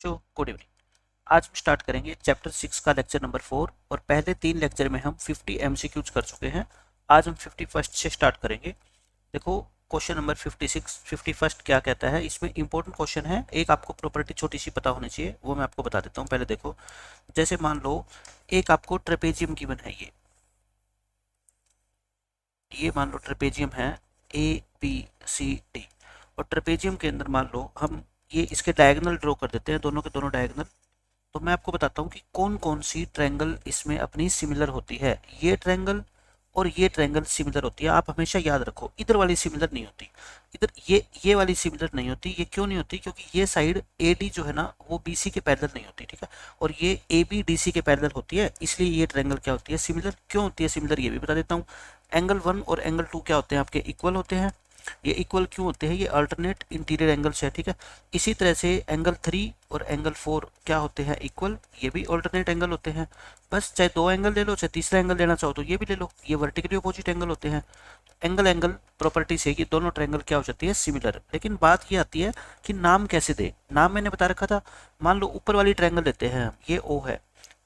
बच्चों good evening. आज हम स्टार्ट करेंगे चैप्टर 6 का लेक्चर नंबर 4 और पहले 3 लेक्चर में हम 50 एमसीक्यूज कर चुके हैं। आज हम 51st से स्टार्ट करेंगे। देखो क्वेश्चन नंबर 56 51st क्या कहता है, इसमें इंपॉर्टेंट क्वेश्चन है। एक आपको प्रॉपर्टी छोटी सी पता होनी चाहिए, वो मैं आपको बता देता हूँ। पहले देखो, जैसे मान लो एक आपको ट्रेपेजियम गिवन है, ये मान लो ट्रेपेजियम है ABCD, और ट्रेपेजियम के अंदर मान लो हम ये इसके डायगोनल ड्रॉ कर देते हैं, दोनों के दोनों डायगोनल। तो मैं आपको बताता हूँ कि कौन कौन सी ट्रायंगल इसमें अपनी सिमिलर होती है। ये ट्रायंगल और ये ट्रायंगल सिमिलर होती है। आप हमेशा याद रखो, इधर वाली सिमिलर नहीं होती, इधर ये वाली सिमिलर नहीं होती। ये क्यों नहीं होती? क्योंकि ये साइड AD जो है ना वो BC के पैरेलल नहीं होती, ठीक है, और ये AB DC के पैरेलल होती है, इसलिए ये ट्रायंगल क्या होती है? सिमिलर। क्यों होती है सिमिलर ये भी बता देता हूँ। एंगल 1 और एंगल 2 क्या होते हैं? आपके इक्वल होते हैं। ये इक्वल क्यों होते हैं? ये अल्टरनेट इंटीरियर एंगल्स है, ठीक है। इसी तरह से एंगल 3 और एंगल 4 क्या होते हैं? इक्वल, ये भी अल्टरनेट एंगल होते हैं। बस चाहे दो एंगल ले लो, चाहे तीसरा एंगल लेना चाहो तो ये भी ले लो, ये वर्टिकली अपोजिट एंगल होते हैं। एंगल एंगल प्रॉपर्टी से ये दोनों ट्रायंगल क्या हो जाती है? सिमिलर। लेकिन बात ये आती है कि नाम कैसे दे। नाम मैंने बता रखा था। मान लो ऊपर वाली ट्रायंगल लेते हैं, ये O है,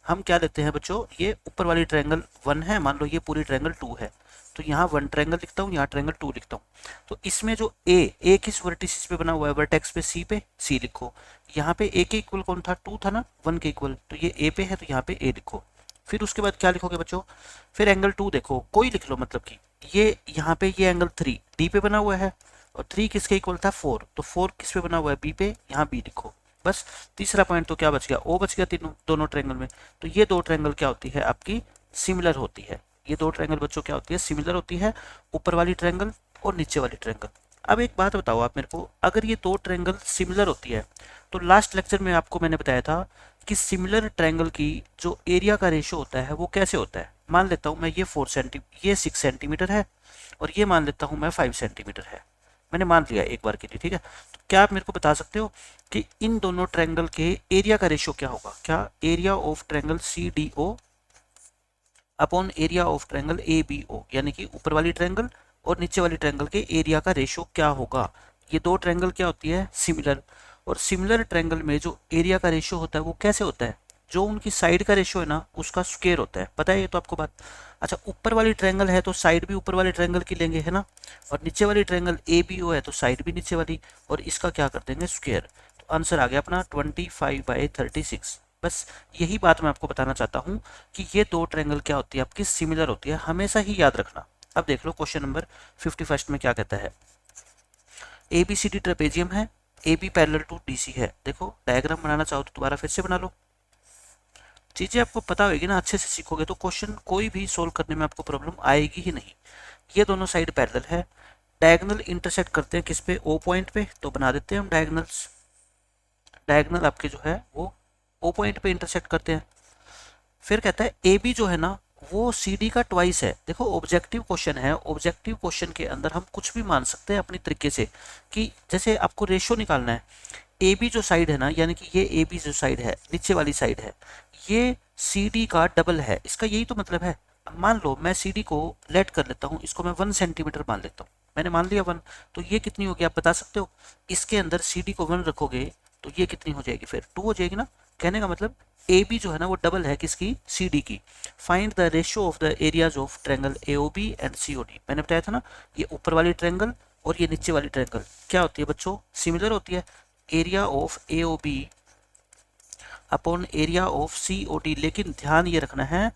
हम क्या लेते हैं बच्चों? ये ऊपर वाली ट्रायंगल 1 है, मान लो ये पूरी ट्रायंगल 2 है, तो यहाँ 1 ट्रायंगल लिखता हूँ, यहाँ ट्रायंगल 2 लिखता हूँ। तो इसमें जो ए किस वर्टिसिस पे बना हुआ है? वर्टेक्स पे C लिखो। यहाँ पे A के इक्वल कौन था? 2 था ना, 1 के इक्वल, तो ये A पे है तो यहाँ पे A लिखो। फिर उसके बाद क्या लिखोगे बच्चों? फिर एंगल 2 देखो, कोई लिख लो, मतलब कि ये यहाँ पे ये एंगल 3 D पे बना हुआ है, और 3 किसके इक्वल था? 4, तो 4 किस पे बना हुआ है? B पे, यहाँ B लिखो। बस तीसरा पॉइंट तो क्या बच गया? O बच गया तीनों दोनों ट्रायंगल में। तो ये दो ट्रायंगल क्या होती है? आपकी सिमिलर होती है। ये दो ट्रायंगल बच्चों क्या होती है? सिमिलर होती है, ऊपर वाली ट्रायंगल और नीचे वाली ट्रायंगल। अब एक बात बताओ आप मेरे को, अगर ये दो ट्रायंगल सिमिलर होती है तो लास्ट लेक्चर में आपको मैंने बताया था कि सिमिलर ट्रायंगल की जो एरिया का रेशियो होता है वो कैसे होता है। मान लेता हूँ मैं ये 6 सेंटीमीटर है, और ये मान लेता हूँ मैं 5 सेंटीमीटर है। मैंने मान लिया एक बार के लिए, ठीक है। तो क्या आप मेरे को बता सकते हो कि इन दोनों ट्रायंगल के एरिया का रेशियो क्या होगा? क्या area of triangle CDO upon area of triangle ABO, यानी कि ऊपर वाली ट्रायंगल और नीचे वाली ट्रायंगल के एरिया का रेशियो क्या होगा? ये दो ट्रायंगल क्या होती है? सिमिलर। और सिमिलर ट्रायंगल में जो एरिया का रेशियो होता है वो कैसे होता है? जो उनकी साइड का रेशियो है ना उसका स्क्वायर होता है। पता है ये तो आपको बात। अच्छा, ऊपर वाली ट्रायंगल है तो साइड भी ऊपर वाले ट्रायंगल की लेंगे, है ना, और नीचे वाली ट्रायंगल ABO है तो साइड भी नीचे वाली, और इसका क्या कर देंगे? स्क्वायर। तो आंसर आ गया अपना 25/36। बस यही बात मैं आपको बताना चाहता हूँ कि ये दो ट्रायंगल क्या होती है? आपकी सिमिलर होती है, हमेशा ही याद रखना। अब देख लो क्वेश्चन नंबर 51 में क्या कहता है। ABCD ट्रेपेजियम है, AB पैरेलल टू DC है। देखो डायग्राम बनाना चाहो तो दोबारा फिर से बना लो। चीजें आपको पता होगी ना, अच्छे से सीखोगे तो क्वेश्चन कोई भी सोल्व करने में आपको प्रॉब्लम आएगी ही नहीं। ये दोनों साइड पैरेलल है, डायगोनल इंटरसेक्ट करते हैं किस पे? O पॉइंट पे, तो बना देते हैं हम डायगोनल्स। डायगोनल आपके जो है वो O पॉइंट पे इंटरसेक्ट करते हैं। फिर कहता है AB जो है ना वो CD का ट्वाइस है। देखो ऑब्जेक्टिव क्वेश्चन है, ऑब्जेक्टिव क्वेश्चन के अंदर हम कुछ भी मान सकते हैं अपनी तरीके से, कि जैसे आपको रेशियो निकालना है, AB जो साइड है ना, यानी कि ये AB जो साइड है, नीचे वाली साइड है, ये CD का डबल है, इसका यही तो मतलब है। अब मान लो मैं CD को लेट कर लेता हूँ, इसको मैं 1 सेंटीमीटर मान लेता हूँ, मैंने मान लिया 1, तो ये कितनी होगी आप बता सकते हो? इसके अंदर CD को 1 रखोगे तो ये कितनी हो जाएगी? फिर 2 हो जाएगी ना। कहने का मतलब AB जो है ना वो डबल है किसकी? CD की। Find the ratio of the areas of triangle AOB and COD। मैंने बताया था ना, ये ऊपर वाली ट्रायंगल और ये नीचे वाली ट्रायंगल क्या होती है बच्चों? सिमिलर होती है। Area of AOB upon area of COD। लेकिन ध्यान ये रखना है,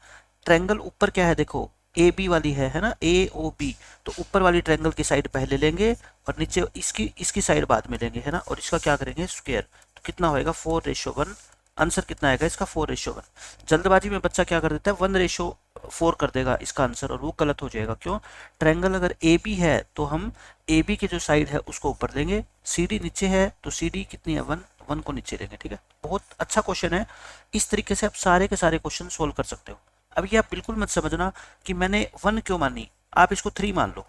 ट्रायंगल ऊपर क्या है? देखो AB वाली है ना, AOB, तो ऊपर वाली ट्रायंगल की साइड पहले लेंगे और नीचे इसकी साइड बाद में लेंगे, है ना, और इसका क्या करेंगे? स्क्वायर। तो कितना होएगा? 4:1। आंसर कितना आएगा इसका? 4:1। जल्दबाजी में बच्चा क्या कर देता है? 1:4 कर देगा इसका आंसर, और वो गलत हो जाएगा। क्यों? ट्रायंगल अगर AB है तो हम AB की जो साइड है उसको ऊपर लेंगे, CD नीचे है तो CD कितनी है? 1 को नीचे लेंगे, ठीक है। बहुत अच्छा क्वेश्चन है, इस तरीके से आप सारे के सारे क्वेश्चन सोल्व कर सकते हो। अब ये आप बिल्कुल मत समझना कि मैंने 1 क्यों मानी, आप इसको 3 मान लो।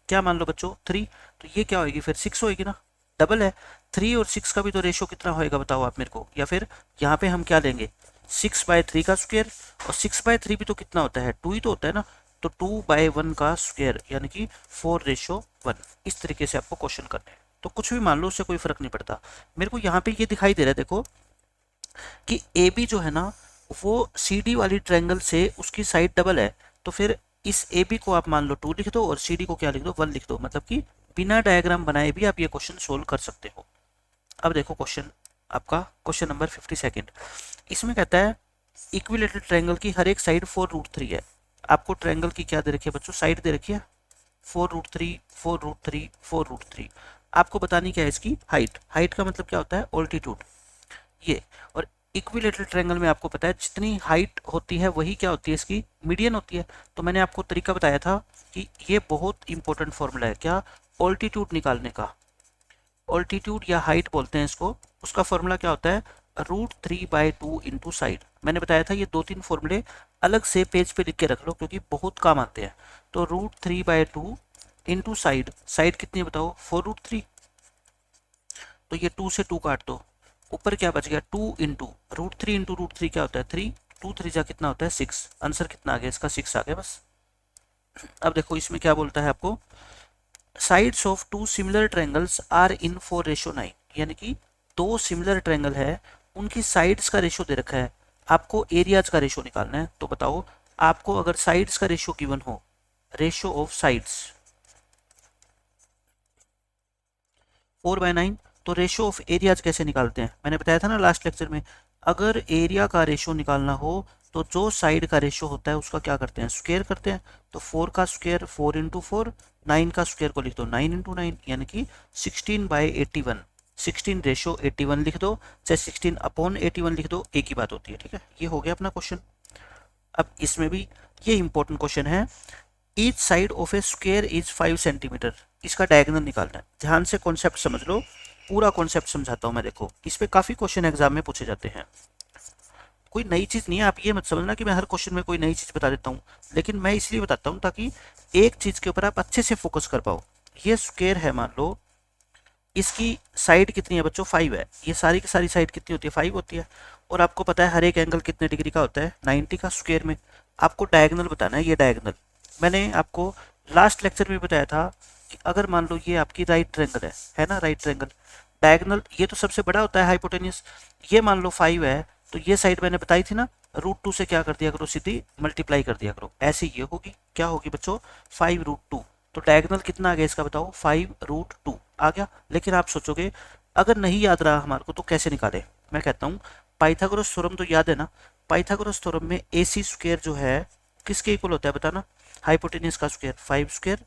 क्या मान लो बच्चों? 3। तो ये क्या होगी फिर? 6 होगी ना, डबल है। 3 और 6 का भी तो रेशियो कितना होएगा बताओ आप मेरे को? या फिर यहाँ पे हम क्या लेंगे? 6/3 का स्क्वायर, और 6/3 भी तो कितना होता है? 2 ही तो होता है ना, तो 2/1 का स्क्वायर, यानी कि 4:1। इस तरीके से आपको क्वेश्चन करने हैं, तो कुछ भी मान लो, उससे कोई फर्क नहीं पड़ता। मेरे को यहाँ पे ये दिखाई दे रहा है, देखो कि ए बी जो है ना वो सी डी वाली ट्रायंगल से उसकी साइड डबल है, तो फिर इस ए बी को आप मान लो 2 लिख दो और सी डी को क्या लिख दो 1 लिख दो, मतलब कि बिना डायग्राम बनाए भी आप ये क्वेश्चन सोल्व कर सकते हो। अब देखो क्वेश्चन आपका, क्वेश्चन नंबर 52, इसमें कहता है इक्विलेटरल ट्रायंगल की हर एक साइड 4√3 है। आपको ट्रायंगल की क्या दे रखी है बच्चों, साइड दे रखी है 4√3 4√3 4√3। आपको बतानी क्या है इसकी हाइट, हाइट का मतलब क्या होता है ऑल्टीट्यूड ये। और इक्विलेटरल ट्रायंगल में आपको पता है जितनी हाइट होती है वही क्या होती है इसकी मीडियन होती है। तो मैंने आपको तरीका बताया था कि ये बहुत इंपॉर्टेंट फॉर्मूला है, क्या, ऑल्टीट्यूड निकालने का। ऑल्टीट्यूड या हाइट बोलते हैं इसको, उसका फॉर्मूला क्या होता है √3/2 इंटू साइड। मैंने बताया था ये 2-3 फॉर्मूले अलग से पेज पे लिख के रख लो क्योंकि बहुत काम आते हैं। तो √3/2 इंटू साइड, साइड कितनी है बताओ 4√3, तो ये 2 से 2 काट दो, ऊपर क्या बच गया 2 इंटू √3 इंटू √3 क्या होता है 3, 2 3 जा कितना होता है 6, आंसर कितना आ गया इसका 6 आ गया बस। अब देखो इसमें क्या बोलता है आपको, sides of two similar triangles are in 4:9, यानी कि दो सिमिलर ट्रायंगल है उनकी साइड्स का रेशियो दे रखा है, आपको एरियाज का रेशियो निकालना है। तो बताओ आपको अगर साइड्स का रेशियो गिवन हो, रेशियो ऑफ साइड्स 4/9, तो रेशियो ऑफ एरियाज कैसे निकालते हैं, मैंने बताया था ना लास्ट लेक्चर में, अगर एरिया का रेशियो निकालना हो तो जो साइड का रेशियो होता है उसका क्या करते हैं स्क्वायर करते हैं। तो 4 का स्क्वायर 4 इंटू 4, 9 का स्क्वायर को लिख दो 9 इंटू 9, यानी कि 16/81, 16 रेशियो 81 लिख दो, चाहे 16/81 लिख दो, एक ही बात होती है, ठीक है। ये हो गया अपना क्वेश्चन। अब इसमें भी ये इंपॉर्टेंट क्वेश्चन है, each side of A square is 5 centimetre, इसका डायगोनल निकालना है। ध्यान से कॉन्सेप्ट समझ लो, पूरा कॉन्सेप्ट समझाता हूँ मैं। देखो इस पे काफी क्वेश्चन एग्जाम में पूछे जाते हैं, कोई नई चीज नहीं है, आप ये मत समझना कि मैं हर क्वेश्चन में कोई नई चीज बता देता हूँ, लेकिन मैं इसलिए बताता हूँ ताकि एक चीज के ऊपर आप अच्छे से फोकस कर पाओ। ये स्क्वायर है मान लो, इसकी साइड कितनी है बच्चों 5 है, ये सारी की सारी साइड कितनी होती है 5 होती है। और आपको पता है हर एक एंगल कितने डिग्री का होता है 90 का स्क्वायर में। आपको डायगोनल बताना है, ये डायगोनल मैंने आपको लास्ट लेक्चर में बताया था कि अगर मान लो ये आपकी राइट ट्रायंगल है ना, राइट ट्रायंगल डायगोनल ये तो सबसे बड़ा होता है हाइपोटेन्यूस, ये मान लो 5 है, तो ये साइड मैंने बताई थी ना √2 से क्या कर दिया करो सीधी मल्टीप्लाई कर दिया करो, ऐसे ये होगी, क्या होगी बच्चों 5√2। तो डायगोनल कितना आ गया इसका बताओ 5√2 आ गया। लेकिन आप सोचोगे अगर नहीं याद रहा हमारे को तो कैसे निकाले, मैं कहता हूँ पाइथागोरस थ्योरम तो याद है ना, पाइथागोरस थ्योरम में AC स्क्वायर जो है किसके इक्वल होता है बताना, हाइपोटेन्यूस का स्क्वायर 5 स्क्वायर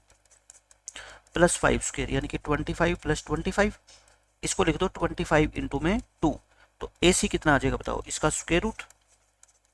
प्लस 5 स्क्वायर, यानी कि 25 प्लस 25, इसको लिख दो 25 इंटू में 2, तो AC कितना आ जाएगा बताओ इसका स्क्वायर रूट,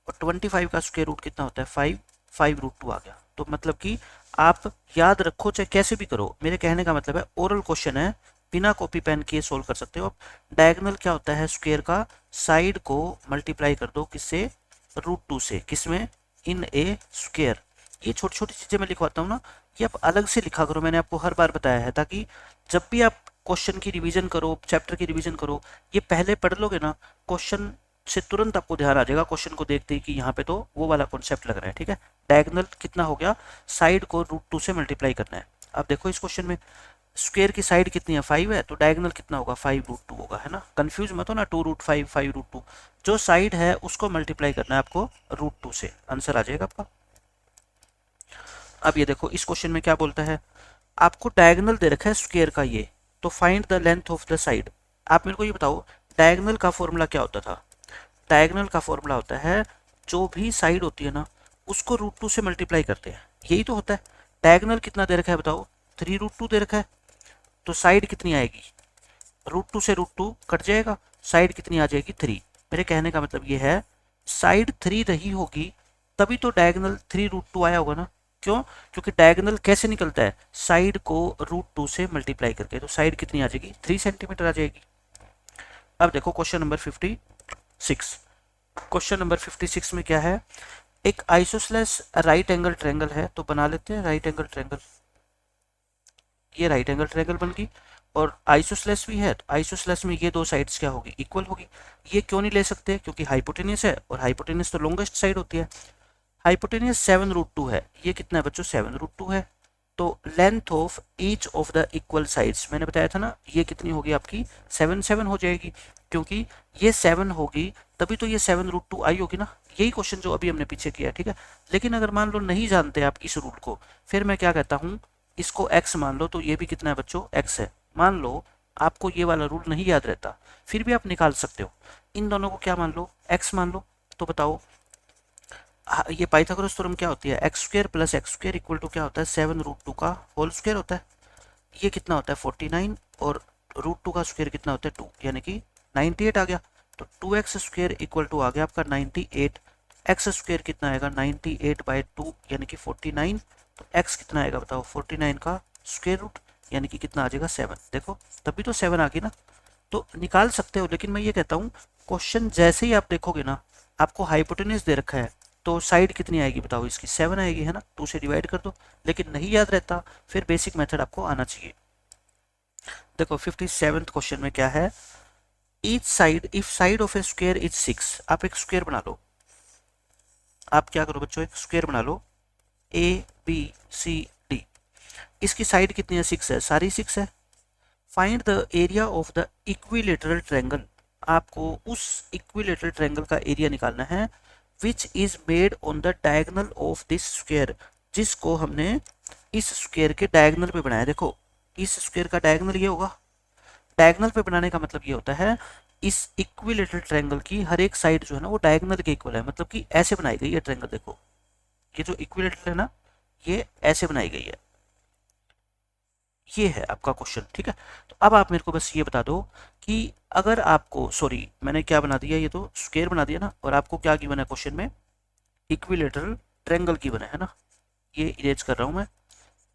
और 25 का स्क्वायर रूट कितना होता है 5, 5√2 आ गया। तो मतलब कि आप याद रखो चाहे कैसे भी करो, मेरे कहने का मतलब है ओरल क्वेश्चन है, बिना कॉपी पेन किए सोल्व कर सकते हो आप। डायगोनल क्या होता है स्क्वायर का, साइड को मल्टीप्लाई कर दो किससे √2 से, किसमें इन ए स्क्वायर। ये छोटी छोटी चीजें मैं लिखवाता हूँ ना, ये आप अलग से लिखा करो, मैंने आपको हर बार बताया है, ताकि जब भी आप क्वेश्चन की रिवीजन करो, चैप्टर की रिवीजन करो, ये पहले पढ़ लोगे ना, क्वेश्चन से तुरंत आपको ध्यान आ जाएगा क्वेश्चन को देखते ही कि यहाँ पे तो वो वाला कॉन्सेप्ट लग रहा है, ठीक है। डायगोनल कितना हो गया, साइड को √2 से मल्टीप्लाई करना है। अब देखो इस क्वेश्चन में स्क्वायर की साइड कितनी है 5 है, तो डायगोनल कितना होगा 5√2 होगा, है ना, कंफ्यूज मत हो ना 2√5 5√2, जो साइड है उसको मल्टीप्लाई करना है आपको √2 से, आंसर आ जाएगा आपका। अब ये देखो इस क्वेश्चन में क्या बोलता है, आपको डायगोनल दे रखा है स्क्वायर का ये, तो find the length of the side. आप मेरे को ये बताओ डायगोनल का फॉर्मूला क्या होता था, डायगोनल का फॉर्मूला होता है जो भी साइड होती है ना उसको √2 से मल्टीप्लाई करते हैं, यही तो होता है। डायगोनल कितना दे रखा है बताओ 3√2 दे रखा है, तो साइड कितनी आएगी √2 से √2 कट जाएगा, साइड कितनी आ जाएगी 3। मेरे कहने का मतलब ये है साइड 3 रही होगी तभी तो डायगोनल 3√2 आया होगा ना, क्यों, क्योंकि डायगोनल कैसे निकलता है साइड को √2 से मल्टीप्लाई करके, तो साइड कितनी आ जाएगी 3 सेंटीमीटर आ जाएगी। अब देखो क्वेश्चन नंबर 56, क्वेश्चन नंबर 56 में क्या है, एक आइसोसेलेस राइट एंगल ट्रायंगल है, तो बना लेते हैं राइट एंगल ट्रायंगल, ये राइट एंगल ट्रायंगल बन गई, और आइसोसेलेस भी है, तो आइसोसेलेस में ये दो साइड्स क्या होगी इक्वल होगी। ये क्यों नहीं ले सकते, क्योंकि हाइपोटेन्यूस है, और हाइपोटेन्यूस तो लॉन्गेस्ट साइड होती है। हाइपोटेन्यूस 7√2 है, ये कितना है बच्चों 7√2 है, तो length of each of the equal sides मैंने बताया था ना, ये कितनी होगी आपकी 7 7 हो जाएगी। क्योंकि ये 7 होगी तभी तो ये 7√2 आई होगी ना। यही क्वेश्चन जो अभी हमने पीछे किया, ठीक है। लेकिन अगर मान लो नहीं जानते आप इस रूल को, फिर मैं क्या कहता हूँ, इसको x मान लो, तो ये भी कितना है बच्चों, x है। मान लो आपको ये वाला रूल नहीं याद रहता, फिर भी आप निकाल सकते हो। इन दोनों को क्या मान लो, x मान लो। तो बताओ ये पाइथागोरस थ्योरम क्या होती है, x square plus x square equal to क्या होता है, 7√2 का होल स्क्वायर होता है। ये कितना होता है 49, और √2 का स्क्वायर कितना होता है 2, यानी कि 98 आ गया। तो 2x स्क्वायर इक्वल टू आ गया आपका 98। एक्स स्क्वायर कितना आएगा 98/2 यानी कि 49। तो x कितना आएगा बताओ, 49 का स्क्वायर रूट यानी कि कितना आ जाएगा 7। देखो तभी तो 7 आ गई ना। तो निकाल सकते हो, लेकिन मैं ये कहता हूँ क्वेश्चन जैसे ही आप देखोगे ना, आपको हाइपोटेन्यूज दे रखा है, तो साइड कितनी आएगी बताओ, इसकी 7 आएगी, है ना। 2 से डिवाइड कर दो। लेकिन नहीं याद रहता, फिर बेसिक मेथड आपको आना चाहिए। देखो 57th क्वेश्चन में क्या है, each side if side of A square is 6। आप एक स्क्वायर बना लो, आप क्या करो बच्चों, एक स्क्वायर बना लो, ABCD। इसकी साइड कितनी है, 6 है, सारी 6 है। Find the area of the equilateral triangle. आपको उस इक्विलेटरल ट्रायंगल का एरिया निकालना है which is made on the diagonal of this square, जिसको हमने इस स्क्वायर के डायगोनल पे बनाया। देखो इस स्क्वायर का डायगोनल ये होगा। डायगोनल पे बनाने का मतलब ये होता है इस इक्विलेटरल ट्रायंगल की हर एक साइड जो है ना वो डायगोनल के इक्वल है, मतलब कि ऐसे बनाई गई है ट्रायंगल। देखो ये जो इक्विलेटरल है ना, ये ऐसे बनाई गई है। ये है आपका क्वेश्चन, ठीक है। तो अब आप मेरे को बस ये बता दो कि अगर आपको, सॉरी मैंने क्या बना दिया, ये तो स्क्वायर बना दिया ना, और आपको क्या गिवन है क्वेश्चन में, इक्विलेटरल ट्रायंगल गिवन है ना। ये इरेज कर रहा हूं मैं।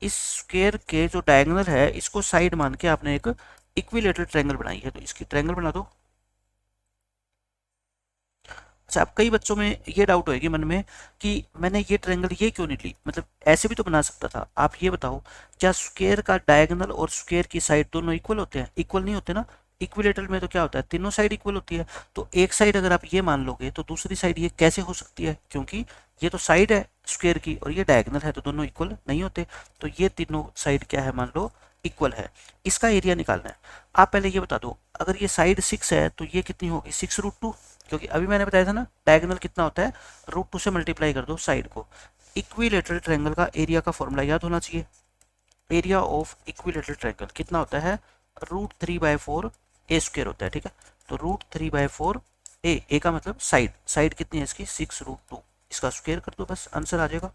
इस स्क्वायर के जो डायगोनल है इसको साइड मान के आपने एक इक्विलेटरल ट्रायंगल बनाई है, तो इसकी ट्रायंगल बना दो। अच्छा, अब कई बच्चों में ये डाउट होगी मन में कि मैंने ये ट्रायंगल ये क्यों नहीं ली, मतलब ऐसे भी तो बना सकता था। आप ये बताओ, क्या स्क्वायर का डायगोनल और स्क्वायर की साइड दोनों इक्वल होते हैं? इक्वल नहीं होते ना। इक्विलेटरल में तो क्या होता है, तीनों साइड इक्वल होती है। तो एक साइड अगर आप ये मान लोगे तो दूसरी साइड ये कैसे हो सकती है, क्योंकि ये तो साइड है स्क्वायर की और ये डायगोनल है, तो दोनों इक्वल नहीं होते। तो ये तीनों साइड क्या है, मान लो इक्वल है। इसका एरिया निकालना है। आप पहले ये बता दो, अगर ये साइड 6 है तो ये कितनी होगी, 6√2, क्योंकि अभी मैंने बताया था ना डायगोनल कितना होता है, √2 से मल्टीप्लाई कर दो साइड को। इक्विलेटरल ट्रायंगल का एरिया का फॉर्मूला याद होना चाहिए। एरिया ऑफ इक्विलेटरल ट्रायंगल कितना होता है, √3/4 ए स्क्वायर होता है, ठीक है। तो √3/4 ए का मतलब साइड, साइड कितनी है इसकी 6√2, इसका स्क्वायर कर दो, बस आंसर आ जाएगा।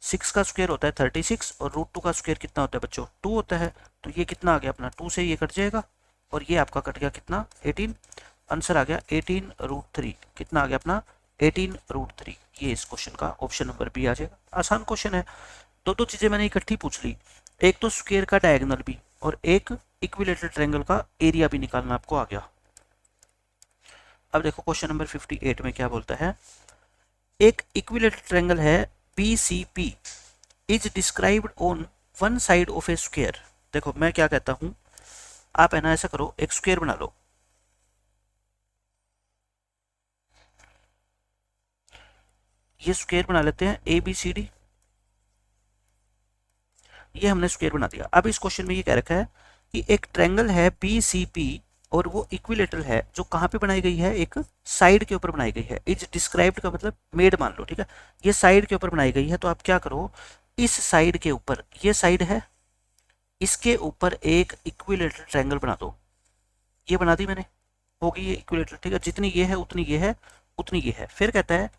6 का स्क्वायर होता है 36 और √2 का स्क्वायर कितना होता है बच्चों, 2 होता है। तो ये कितना आ गया अपना, 2 से ये कट जाएगा और ये आपका कट गया कितना, 18। आंसर आ गया 18√3। कितना आ गया अपना, 18√3। ये इस क्वेश्चन का ऑप्शन नंबर बी आ जाएगा। आसान क्वेश्चन है। दो चीजें मैंने इकट्ठी पूछ ली, एक तो स्क्वायर का डायगोनल भी और एक इक्विलेटरल ट्रायंगल का एरिया भी निकालना आपको आ गया। अब देखो क्वेश्चन नंबर 58 में क्या बोलता है, एक इक्विलेटरल ट्रायंगल है BCP is described on one side of A square. देखो मैं क्या कहता हूं, आप है ना ऐसा करो, एक स्क्वायर बना लो। ये स्क्वायर बना लेते हैं ABCD। ये हमने स्क्वायर बना दिया। अब इस क्वेश्चन में ये कह रखा है कि एक ट्रायंगल है BCP और वो इक्विलेटरल है, जो कहाँ पे बनाई गई है, एक साइड के ऊपर बनाई गई है। इज डिस्क्राइब्ड का मतलब मेड मान लो, ठीक है। ये साइड के ऊपर बनाई गई है, तो आप क्या करो, इस साइड के ऊपर, ये साइड है, इसके ऊपर एक इक्विलेटरल ट्रायंगल बना दो। ये बना दी मैंने, होगी ये इक्विलेटरल, ठीक है। जितनी ये है उतनी ये है उतनी ये है। फिर कहता है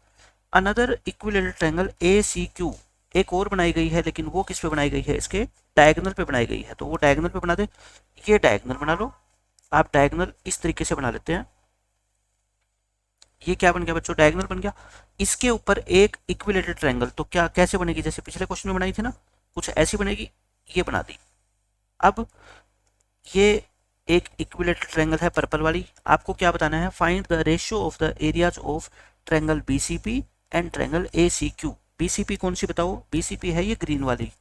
अनदर इक्विलेटरल ट्रायंगल ACQ, एक और बनाई गई है, लेकिन वो किस पे बनाई गई है, इसके डायगोनल पे बनाई गई है। तो वो डायगोनल पे बना दे। ये डायगोनल बना लो। आप डायगोनल इस तरीके से बना लेते हैं। ये क्या बन गया बच्चों, डायगोनल बन गया। इसके ऊपर एक इक्विलेटरल ट्रायंगल, तो क्या कैसे बनेगी, जैसे पिछले क्वेश्चन में बनाई थी ना, कुछ ऐसी बनेगी। ये बना दी। अब ये एक इक्विलेटरल ट्रायंगल है पर्पल वाली। आपको क्या बताना है, find the ratio of the areas of triangle BCP and triangle ACQ। BCP कौन सी बताओ, BCP है ये ग्रीन वाली,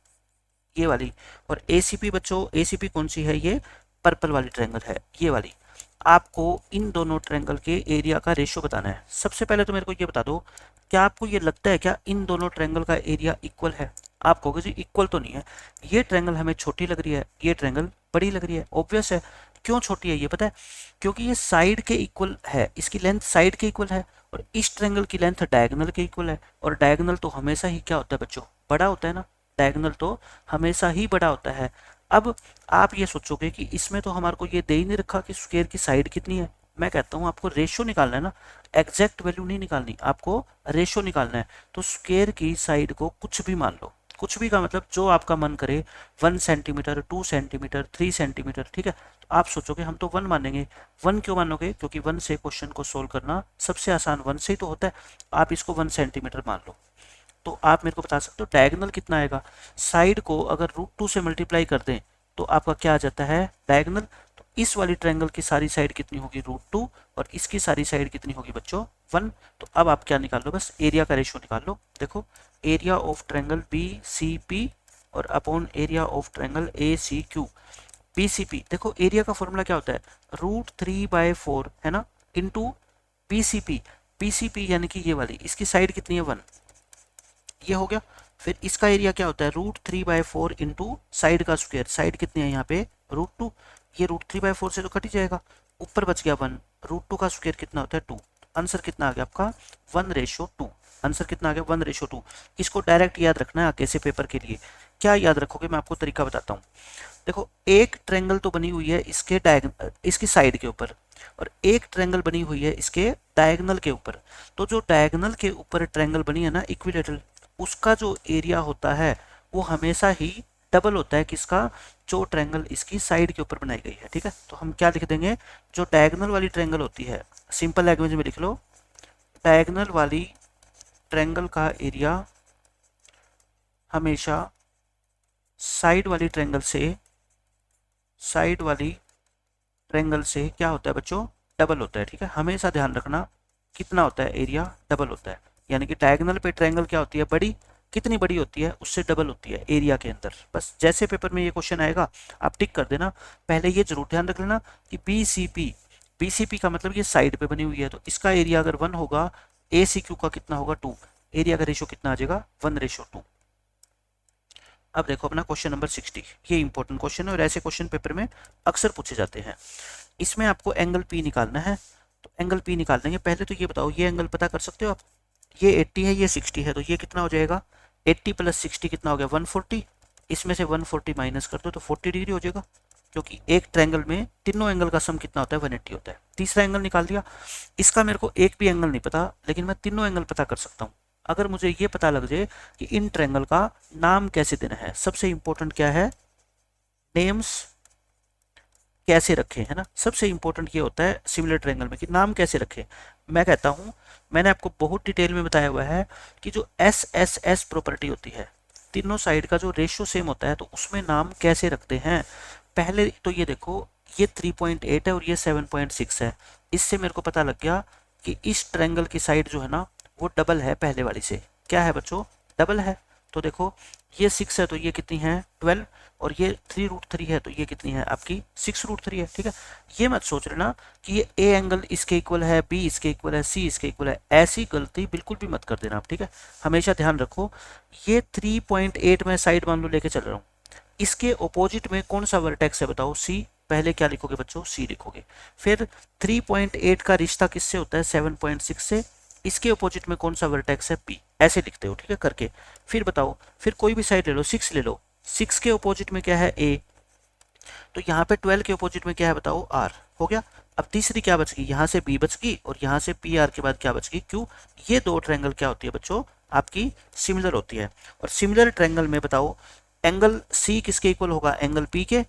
ये वाली। और ACP बच्चों, ACP कौन सी है, ये पर्पल वाली ट्रायंगल है, ये वाली। आपको इन दोनों ट्रायंगल के एरिया का रेशियो बताना है। सबसे पहले तो मेरे को ये बता दो, क्या आपको ये लगता है क्या इन दोनों ट्रायंगल का एरिया इक्वल है? आप कहोगे जी इक्वल तो नहीं है, ये ट्रायंगल हमें छोटी लग रही है, ये ट्रायंगल बड़ी लग रही है। ऑब्वियस है, क्यों छोटी है ये पता है? क्योंकि ये साइड के इक्वल है, इसकी लेंथ साइड के इक्वल है, और इस ट्रायंगल की लेंथ डायगोनल के इक्वल है, और डायगोनल तो हमेशा ही क्या होता है बच्चों? बड़ा होता है ना। डायगोनल तो हमेशा ही बड़ा होता है। अब आप ये सोचोगे कि इसमें तो हमारे को ये दे ही नहीं रखा कि स्क्वायर की साइड कितनी है। मैं कहता हूँ आपको रेशो निकालना है ना, एग्जैक्ट वैल्यू नहीं निकालनी, आपको रेशो निकालना है। तो स्क्वायर की साइड को कुछ भी मान लो, कुछ भी का मतलब जो आपका मन करे, 1 सेंटीमीटर, 2 सेंटीमीटर, 3 सेंटीमीटर, ठीक है। तो आप सोचोगे हम तो 1 मानेंगे। 1 क्यों मानोगे? क्योंकि 1 से क्वेश्चन को सोल्व करना सबसे आसान 1 से ही तो होता है। आप इसको 1 सेंटीमीटर मान लो। तो आप मेरे को बता सकते हो डायगोनल कितना आएगा? साइड को अगर √2 से मल्टीप्लाई कर दें तो आपका क्या आ जाता है? डायगोनल। तो इस वाली ट्रायंगल की सारी साइड कितनी होगी? √2, और इसकी सारी साइड कितनी होगी बच्चों? 1। तो अब आप क्या निकाल लो? बस एरिया का रेशियो निकाल लो। देखो, एरिया ऑफ ट्रायंगल BCP और upon area of triangle ACQ। BCP देखो, एरिया का फॉर्मूला क्या होता है? √3/4 है ना, इंटू BCP। BCP यानी कि ये वाली, इसकी साइड कितनी है? 1। ये हो गया। फिर इसका एरिया क्या होता है? √3/4 इंटू साइड का स्क्वायर। साइड कितनी है यहाँ पे? √2। ये √3/4 से तो कट ही जाएगा, ऊपर बच गया 1। √2 का स्क्वायर कितना होता है? 2। आंसर कितना आ गया आपका? 1:2। आंसर कितना आ गया? 1:2। इसको डायरेक्ट याद रखना है आगे से पेपर के लिए। क्या याद रखोगे? मैं आपको तरीका बताता हूँ। देखो, एक ट्रायंगल तो बनी हुई है इसके इसकी साइड के ऊपर, और एक ट्रायंगल बनी हुई है इसके डायगोनल के ऊपर। तो जो डायगोनल के ऊपर ट्रायंगल बनी है ना, इक्विलेटरल, उसका जो एरिया होता है वो हमेशा ही डबल होता है किसका? जो ट्रायंगल इसकी साइड के ऊपर बनाई गई है, ठीक है। तो हम क्या लिख देंगे? जो डायगोनल वाली ट्रायंगल होती है, सिंपल लैंग्वेज में लिख लो, डायगोनल वाली ट्रायंगल का एरिया हमेशा साइड वाली ट्रायंगल से क्या होता है बच्चों? डबल होता है, ठीक है। हमेशा ध्यान रखना कितना होता है? एरिया डबल होता है। यानी कि डायगोनल पे ट्रायंगल क्या होती है? बड़ी। कितनी बड़ी होती है? उससे डबल होती है एरिया के अंदर। बस जैसे पेपर में ये क्वेश्चन आएगा आप टिक कर देना। पहले ये जरूर ध्यान रख लेना कि BCP का मतलब ये साइड पे बनी हुई है, तो इसका एरिया अगर 1 होगा, ACQ का कितना होगा? 2। एरिया का रेशियो कितना आ जाएगा? 1:2। अब देखो अपना क्वेश्चन नंबर 60। ये इंपॉर्टेंट क्वेश्चन है और ऐसे क्वेश्चन पेपर में अक्सर पूछे जाते हैं। इसमें आपको एंगल P निकालना है। तो एंगल P निकाल देंगे। पहले तो ये बताओ, ये एंगल पता कर सकते हो आप? ये 80 है, ये 60 है, तो ये कितना हो जाएगा? 80 + 60 कितना हो गया? 140। इसमें से 140 माइनस कर दो तो 40 डिग्री हो जाएगा, क्योंकि एक ट्रायंगल में तीनों एंगल का सम कितना होता है? 180 होता है। तीसरा एंगल निकाल दिया। इसका मेरे को एक भी एंगल नहीं पता, लेकिन मैं तीनों एंगल पता कर सकता हूँ। अगर मुझे ये पता लग जाए कि इन ट्रायंगल का नाम कैसे देना है, सबसे इंपॉर्टेंट क्या है? नेम्स कैसे रखें, है ना। सबसे इंपॉर्टेंट ये होता है सिमिलर ट्रायंगल में कि नाम कैसे रखें। मैं कहता हूँ, मैंने आपको बहुत डिटेल में बताया हुआ है कि जो SSS प्रॉपर्टी होती है, तीनों साइड का जो रेशियो सेम होता है, तो उसमें नाम कैसे रखते हैं। पहले तो ये देखो, ये 3.8 है और ये 7.6 है। इससे मेरे को पता लग गया कि इस ट्रायंगल की साइड जो है ना, वो डबल है पहले वाली से। क्या है बच्चों? डबल है। तो देखो, ये 6 है तो ये कितनी है? 12, और ये 3√3 है तो ये कितनी है? आपकी 6√3 है, ठीक है। ये मत सोच लेना कि ये A एंगल इसके इक्वल है, B इसके इक्वल है, C इसके इक्वल है। ऐसी गलती बिल्कुल भी मत कर देना आप, ठीक है। हमेशा ध्यान रखो, ये 3.8 में साइड मान लो लेके चल रहा हूँ, इसके ऑपोजिट में कौन सा वर्टेक्स है बताओ? C। पहले क्या लिखोगे बच्चों? C लिखोगे। फिर 3.8 का रिश्ता किससे होता है? 7.6 से। इसके ऑपोजिट में कौन सा वर्टेक्स है? P। ऐसे लिखते हो, ठीक है, करके। फिर बताओ, फिर कोई भी साइड ले लो, 6 ले लो। 6 के ऑपोजिट में क्या है? A। तो यहाँ पे 12 के ऑपोजिट में क्या है बताओ? R। हो गया। अब तीसरी क्या बच गई? यहाँ से B बच गई, और यहाँ से PR के बाद क्या बच गई? Q। ये दो ट्रायंगल क्या होती है बच्चों? आपकी सिमिलर होती है। और सिमिलर ट्रायंगल में बताओ, एंगल C किसके इक्वल होगा? एंगल P के।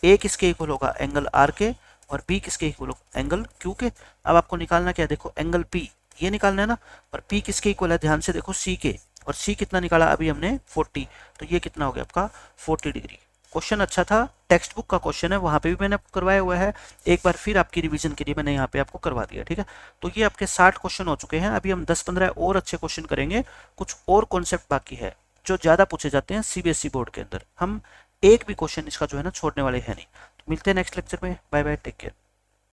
A किसके इक्वल होगा? एंगल R के। और B किसके इक्वल होगा? एंगल Q के। अब आपको निकालना क्या है? देखो, एंगल P ये निकालना है ना, और P किसके इक्वल है? ध्यान से देखो, C के। और C कितना निकाला अभी हमने? 40। तो ये कितना हो गया आपका? 40 डिग्री। क्वेश्चन अच्छा था, टेक्स्ट बुक का क्वेश्चन है, वहां पे भी मैंने आपको करवाया हुआ है। एक बार फिर आपकी रिवीजन के लिए मैंने यहाँ पे आपको करवा दिया, ठीक है। तो ये आपके 60 क्वेश्चन हो चुके हैं। अभी हम 10-15 और अच्छे क्वेश्चन करेंगे। कुछ और कॉन्सेप्ट बाकी है जो ज्यादा पूछे जाते हैं CBSE बोर्ड के अंदर। हम एक भी क्वेश्चन इसका जो है ना छोड़ने वाले हैं नहीं। तो मिलते हैं नेक्स्ट लेक्चर में। Bye bye, take care.